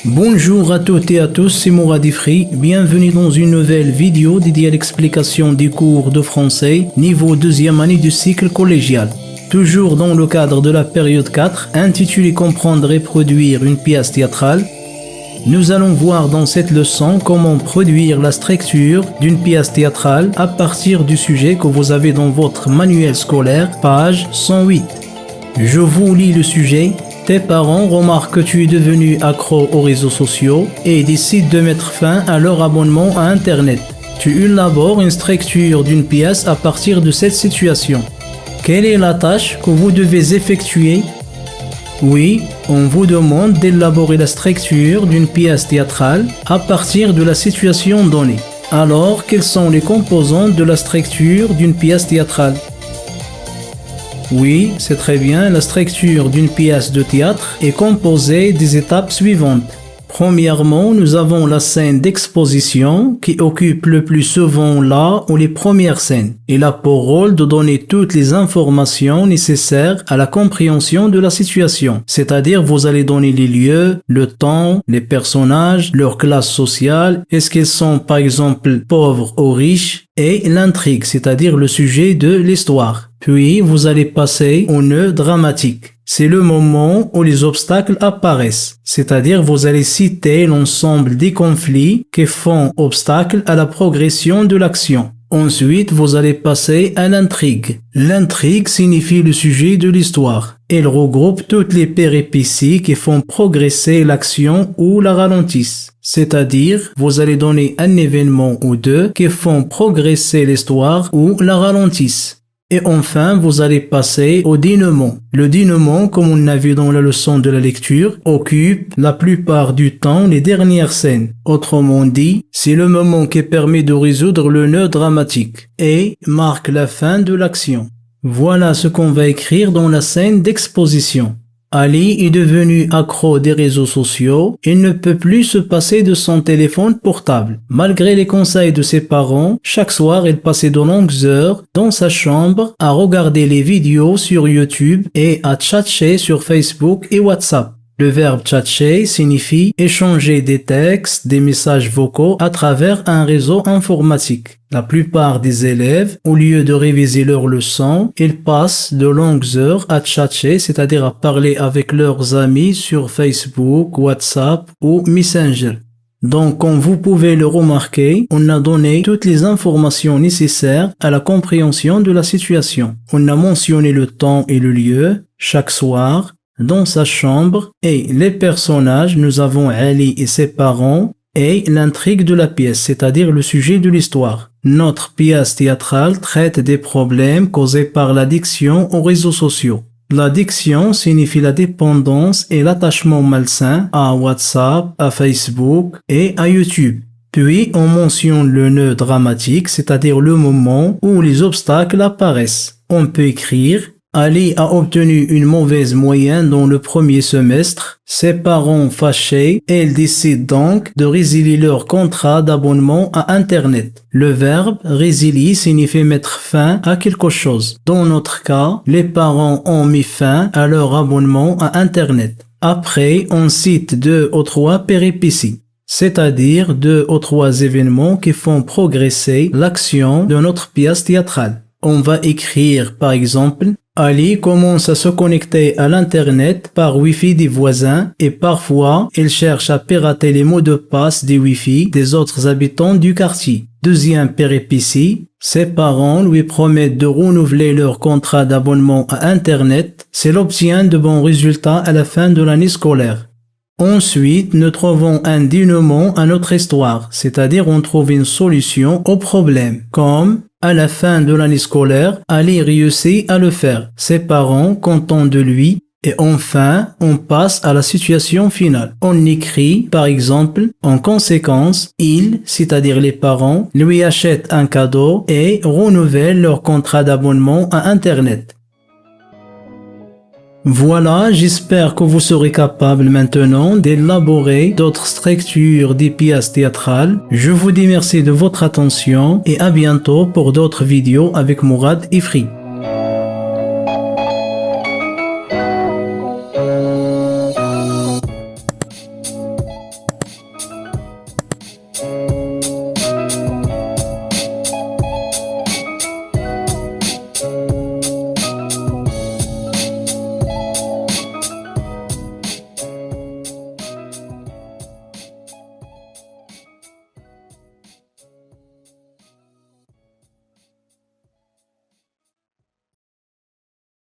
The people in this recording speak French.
Bonjour à toutes et à tous, c'est Mourad Ifri. Bienvenue dans une nouvelle vidéo dédiée à l'explication des cours de français niveau deuxième année du cycle collégial. Toujours dans le cadre de la période 4, intitulée Comprendre et produire une pièce théâtrale, nous allons voir dans cette leçon comment produire la structure d'une pièce théâtrale à partir du sujet que vous avez dans votre manuel scolaire, page 108. Je vous lis le sujet. Tes parents remarquent que tu es devenu accro aux réseaux sociaux et décident de mettre fin à leur abonnement à Internet. Tu élabores une structure d'une pièce à partir de cette situation. Quelle est la tâche que vous devez effectuer? Oui, on vous demande d'élaborer la structure d'une pièce théâtrale à partir de la situation donnée. Alors, quelles sont les composantes de la structure d'une pièce théâtrale? Oui, c'est très bien, la structure d'une pièce de théâtre est composée des étapes suivantes. Premièrement, nous avons la scène d'exposition qui occupe le plus souvent la ou les premières scènes. Elle a pour rôle de donner toutes les informations nécessaires à la compréhension de la situation. C'est-à-dire, vous allez donner les lieux, le temps, les personnages, leur classe sociale, est-ce qu'ils sont par exemple pauvres ou riches, et l'intrigue, c'est-à-dire le sujet de l'histoire. Puis, vous allez passer au nœud dramatique. C'est le moment où les obstacles apparaissent, c'est-à-dire vous allez citer l'ensemble des conflits qui font obstacle à la progression de l'action. Ensuite, vous allez passer à l'intrigue. L'intrigue signifie le sujet de l'histoire. Elle regroupe toutes les péripéties qui font progresser l'action ou la ralentissent. C'est-à-dire, vous allez donner un événement ou deux qui font progresser l'histoire ou la ralentissent. Et enfin, vous allez passer au dénouement. Le dénouement, comme on l'a vu dans la leçon de la lecture, occupe la plupart du temps les dernières scènes. Autrement dit, c'est le moment qui permet de résoudre le nœud dramatique et marque la fin de l'action. Voilà ce qu'on va écrire dans la scène d'exposition. Ali est devenu accro des réseaux sociaux. Il ne peut plus se passer de son téléphone portable. Malgré les conseils de ses parents, chaque soir, il passait de longues heures dans sa chambre à regarder les vidéos sur YouTube et à tchatcher sur Facebook et WhatsApp. Le verbe tchatcher signifie échanger des textes, des messages vocaux à travers un réseau informatique. La plupart des élèves, au lieu de réviser leurs leçons, ils passent de longues heures à tchatcher, c'est-à-dire à parler avec leurs amis sur Facebook, WhatsApp ou Messenger. Donc, comme vous pouvez le remarquer, on a donné toutes les informations nécessaires à la compréhension de la situation. On a mentionné le temps et le lieu, chaque soir, dans sa chambre, et les personnages, nous avons Ali et ses parents, et l'intrigue de la pièce, c'est-à-dire le sujet de l'histoire. Notre pièce théâtrale traite des problèmes causés par l'addiction aux réseaux sociaux. L'addiction signifie la dépendance et l'attachement malsain à WhatsApp, à Facebook et à YouTube. Puis, on mentionne le nœud dramatique, c'est-à-dire le moment où les obstacles apparaissent. On peut écrire Ali a obtenu une mauvaise moyenne dans le premier semestre. Ses parents fâchés, et ils décident donc de résilier leur contrat d'abonnement à Internet. Le verbe résilier signifie mettre fin à quelque chose. Dans notre cas, les parents ont mis fin à leur abonnement à Internet. Après, on cite 2 ou 3 péripéties, c'est-à-dire 2 ou 3 événements qui font progresser l'action de notre pièce théâtrale. On va écrire par exemple Ali commence à se connecter à l'Internet par Wi-Fi des voisins et parfois il cherche à pirater les mots de passe des Wi-Fi des autres habitants du quartier. Deuxième péripétie, ses parents lui promettent de renouveler leur contrat d'abonnement à Internet s'il obtient de bons résultats à la fin de l'année scolaire. Ensuite, nous trouvons un dénouement à notre histoire, c'est-à-dire on trouve une solution au problème, comme à la fin de l'année scolaire, Ali réussit à le faire. Ses parents contents de lui. Et enfin, on passe à la situation finale. On écrit, par exemple, en conséquence, ils, c'est-à-dire les parents, lui achètent un cadeau et renouvellent leur contrat d'abonnement à Internet. Voilà, j'espère que vous serez capable maintenant d'élaborer d'autres structures des pièces théâtrales. Je vous dis merci de votre attention et à bientôt pour d'autres vidéos avec Mourad Ifri.